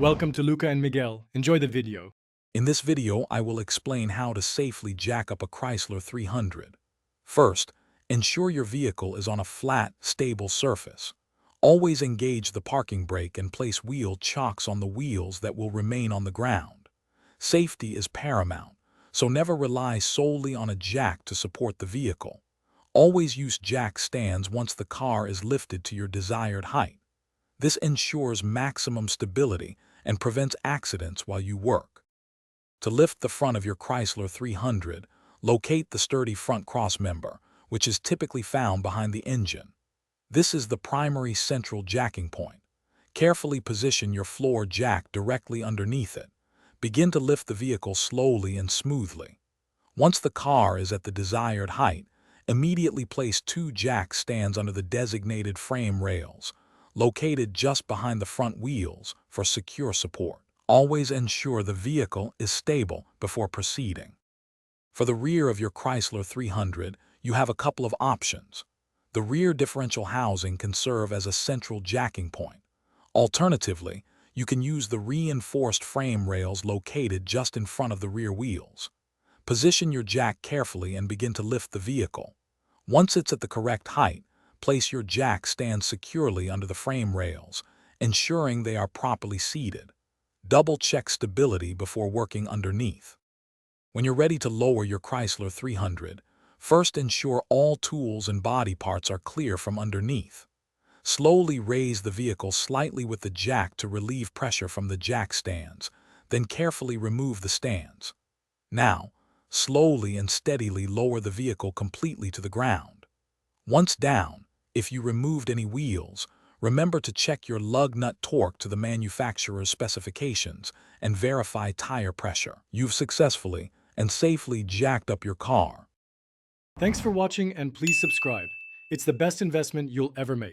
Welcome to Luca and Miguel. Enjoy the video. In this video, I will explain how to safely jack up a Chrysler 300. First, ensure your vehicle is on a flat, stable surface. Always engage the parking brake and place wheel chocks on the wheels that will remain on the ground. Safety is paramount, so never rely solely on a jack to support the vehicle. Always use jack stands once the car is lifted to your desired height. This ensures maximum stability and prevents accidents while you work. To lift the front of your Chrysler 300, locate the sturdy front crossmember, which is typically found behind the engine. This is the primary central jacking point. Carefully position your floor jack directly underneath it. Begin to lift the vehicle slowly and smoothly. Once the car is at the desired height, immediately place two jack stands under the designated frame rails, located just behind the front wheels for secure support. Always ensure the vehicle is stable before proceeding. For the rear of your Chrysler 300, you have a couple of options. The rear differential housing can serve as a central jacking point. Alternatively, you can use the reinforced frame rails located just in front of the rear wheels. Position your jack carefully and begin to lift the vehicle. Once it's at the correct height, place your jack stand securely under the frame rails, ensuring they are properly seated. Double-check stability before working underneath. When you're ready to lower your Chrysler 300, first ensure all tools and body parts are clear from underneath. Slowly raise the vehicle slightly with the jack to relieve pressure from the jack stands, then carefully remove the stands. Now, slowly and steadily lower the vehicle completely to the ground. Once down, if you removed any wheels, remember to check your lug nut torque to the manufacturer's specifications and verify tire pressure. You've successfully and safely jacked up your car. Thanks for watching and please subscribe. It's the best investment you'll ever make.